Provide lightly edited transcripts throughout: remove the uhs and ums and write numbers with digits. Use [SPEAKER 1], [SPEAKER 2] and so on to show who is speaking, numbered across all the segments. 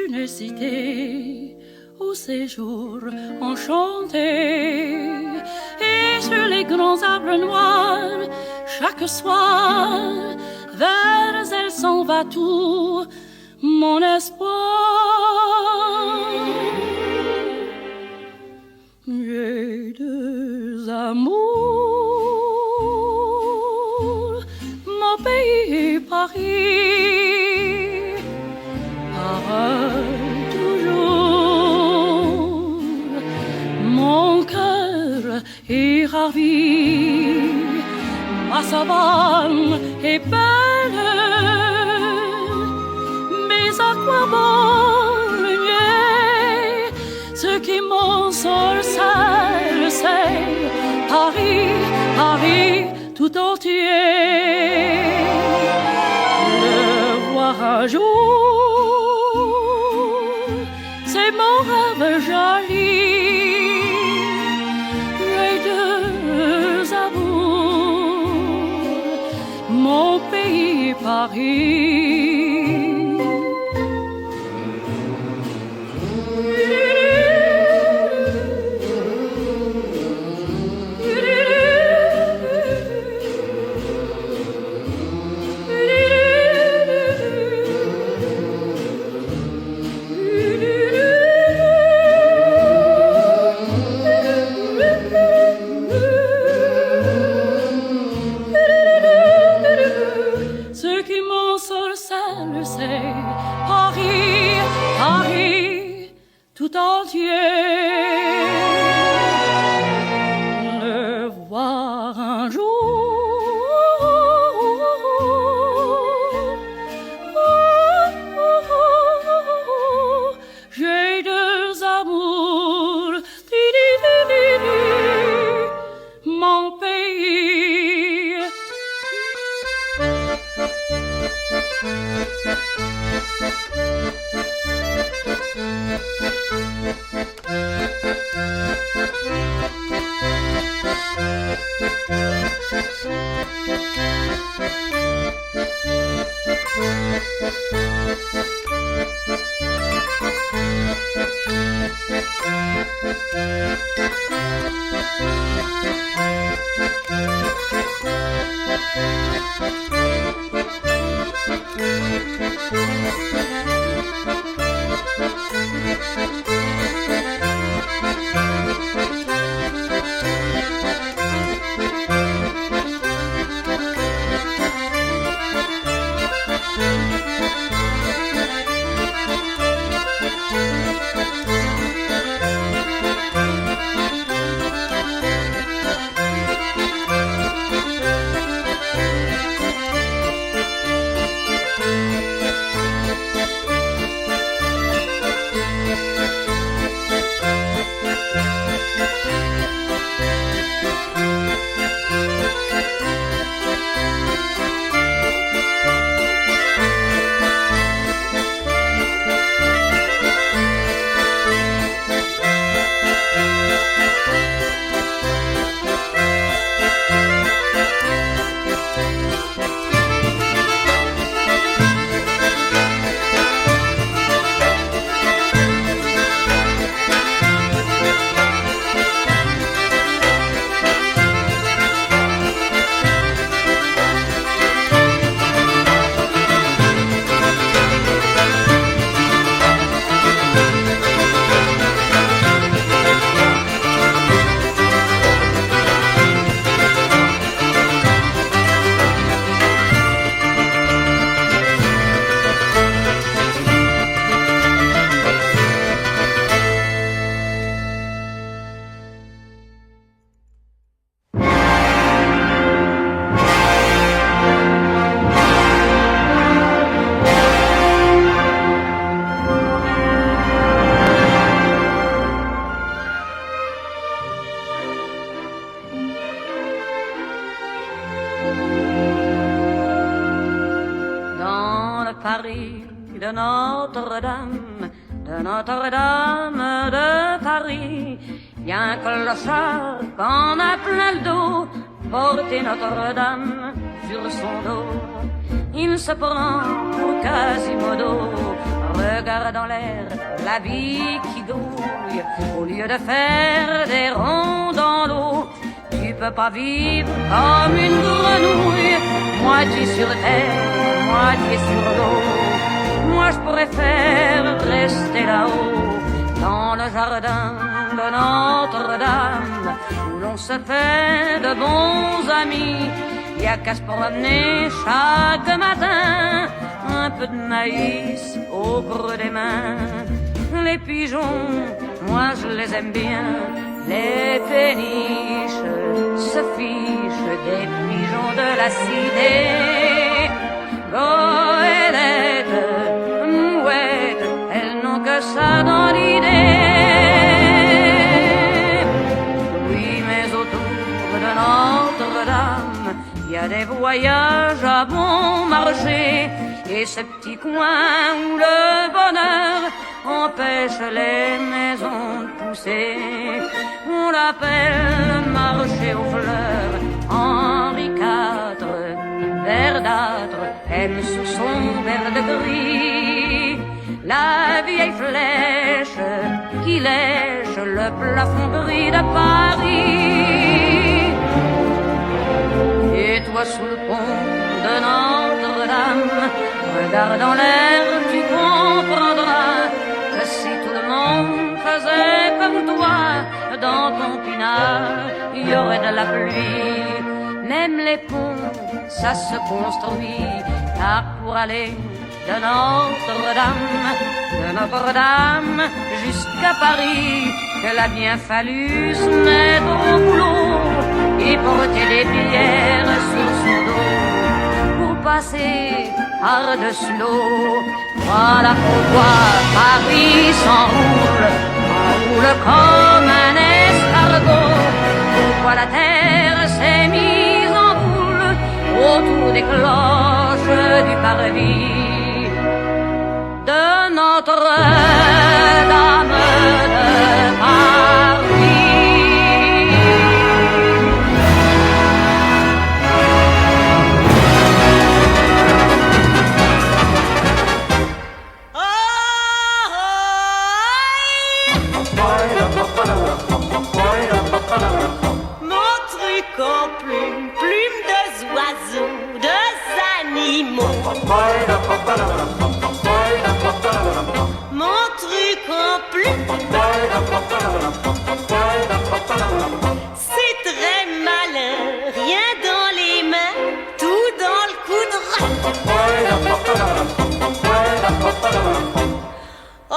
[SPEAKER 1] une cité au séjour enchanté. Et sur les grands arbres noirs, chaque soir, vers elle s'en va tout mon espoir. J'ai deux amours, mon pays et Paris, pareil toujours, mon cœur est ravi, ma savane est belle, mais à quoi bon le nier? Ce qui m'ensorcelle, c'est Paris, Paris tout entier. Le voir un jour, c'est mon rêve joli. J'ai deux amours, mon pays Paris. C'est Paris, Paris tout entier. Le voir un jour, j'ai deux amours, mon pays.
[SPEAKER 2] Paris de Notre-Dame, de Paris. Il y a un clochard qu'on a plein le dos, porter Notre-Dame sur son dos. Il se prend pour Quasimodo, regarde en l'air la vie qui grouille. Au lieu de faire des ronds dans l'eau, tu peux pas vivre comme une grenouille, moitié sur terre, moitié sur l'eau. Moi je pourrais faire rester là-haut, dans le jardin de Notre-Dame, où l'on se fait de bons amis. Y a qu'à se promener chaque matin, un peu de maïs au creux des mains. Les pigeons, moi je les aime bien, les péniches se fichent des pigeons de la cité. Goélette, mouette, elles n'ont que ça dans l'idée. Oui, mais autour de Notre-Dame, il y a des voyages à bon marché, et ce petit coin où le bonheur empêche les maisons de pousser, on l'appelle marché aux fleurs. Henri IV, verdâtre, aime sous son verre de gris la vieille flèche qui lèche le plafond gris de Paris. Et toi sous le pont de Notre-Dame, regarde en l'air, tu comprendras que si tout le monde faisait comme toi, dans ton pinard, il y aurait de la pluie. Même les ponts, ça se construit, car pour aller de Notre-Dame jusqu'à Paris, qu'elle a bien fallu se mettre au boulot et porter des pierres sur son dos pour passer par-dessus l'eau. Voilà pourquoi Paris s'enroule comme un escargot. Pourquoi la terre s'est mise en boule autour des cloches du parvis de Notre-Dame de Paris.
[SPEAKER 1] Mon truc en plume, plume de oiseaux, de animaux. Mon truc en plume, c'est très malin, rien dans les mains, tout dans le coudrin. Oh, oh.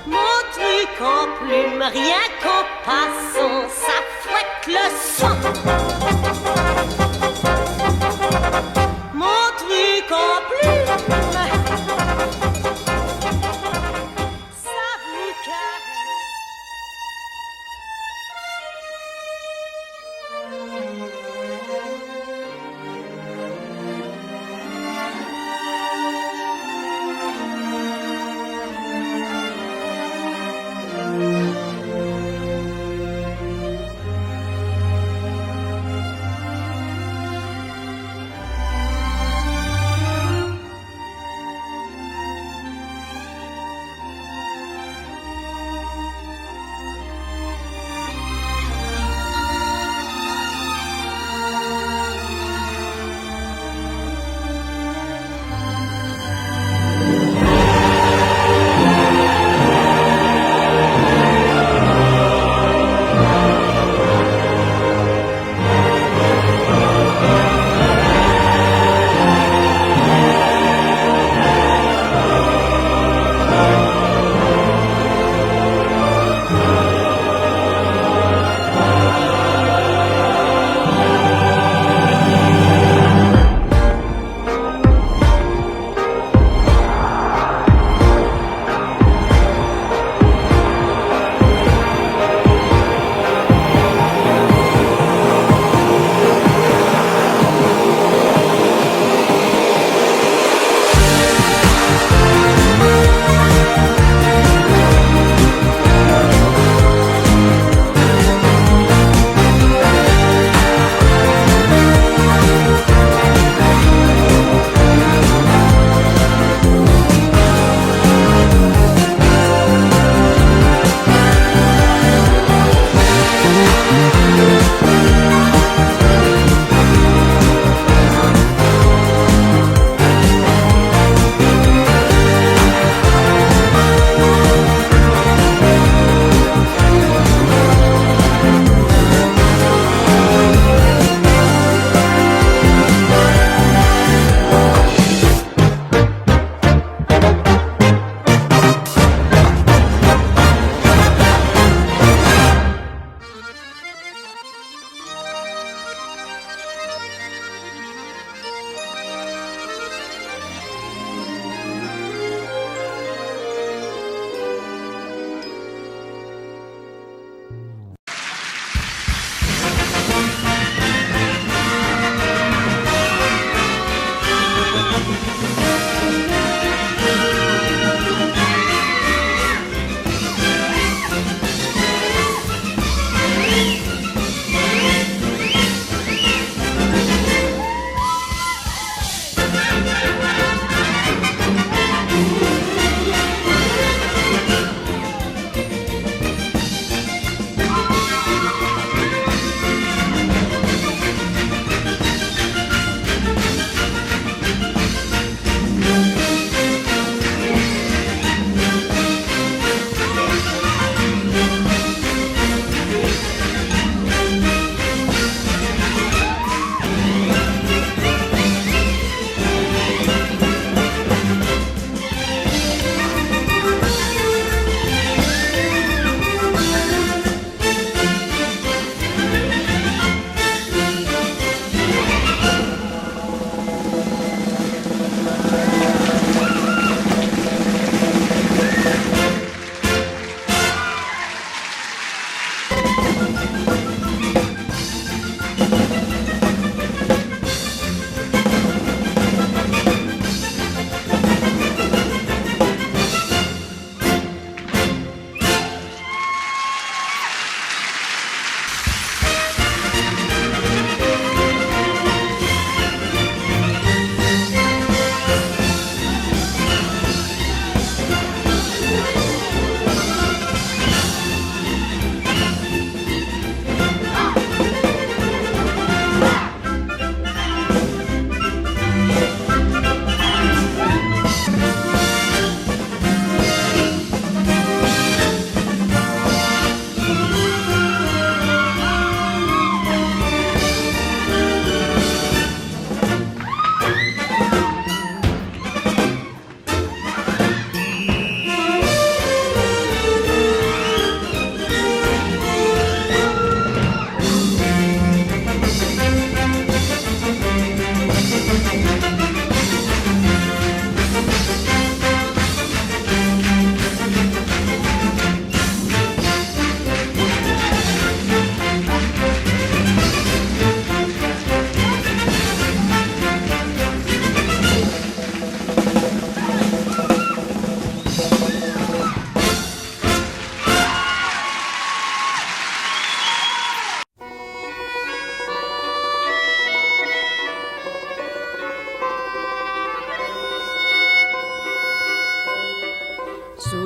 [SPEAKER 1] Mon truc en plume, rien qu'en passant, ça fouette le sang.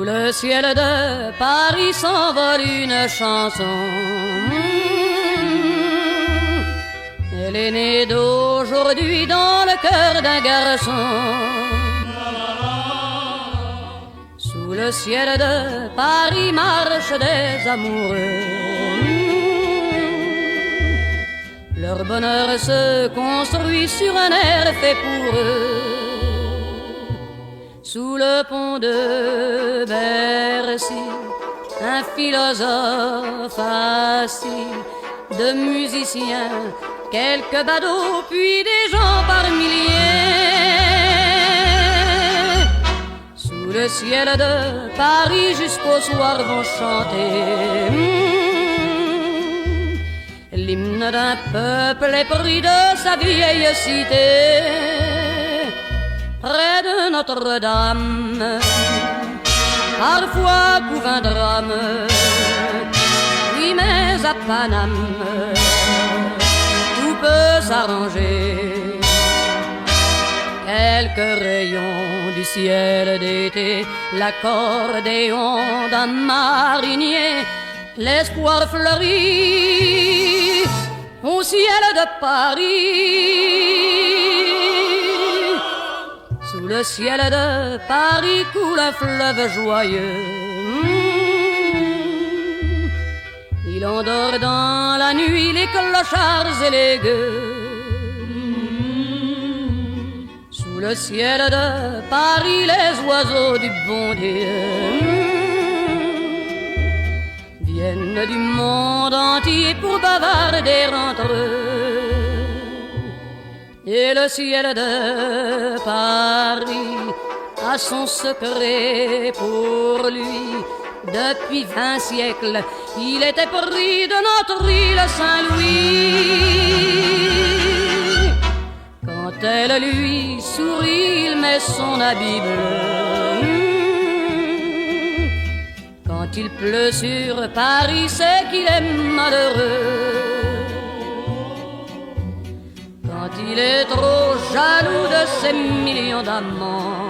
[SPEAKER 2] le ciel de Paris s'envole une chanson. Elle est née d'aujourd'hui dans le cœur d'un garçon. Sous le ciel de Paris marchent des amoureux. Leur bonheur se construit sur un air fait pour eux. Sous le pont de Bercy, un philosophe assis, de musiciens, quelques badauds, puis des gens par milliers. Sous le ciel de Paris jusqu'au soir vont chanter l'hymne d'un peuple épris de sa vieille cité. Près de Notre-Dame, parfois couve un drame. Oui, mais à Paname, tout peut s'arranger. Quelques rayons du ciel d'été, l'accordéon d'un marinier, l'espoir fleurit au ciel de Paris. Sous le ciel de Paris coule un fleuve joyeux. Il endort dans la nuit les clochards et les gueux. Sous le ciel de Paris les oiseaux du bon Dieu viennent du monde entier pour bavarder entre eux. Et le ciel de Paris a son secret pour lui. Depuis 20 siècles, il était pris de notre île Saint-Louis. Quand elle lui sourit, il met son habit bleu. Quand il pleut sur Paris, c'est qu'il est malheureux. Quand il est trop jaloux de ses millions d'amants,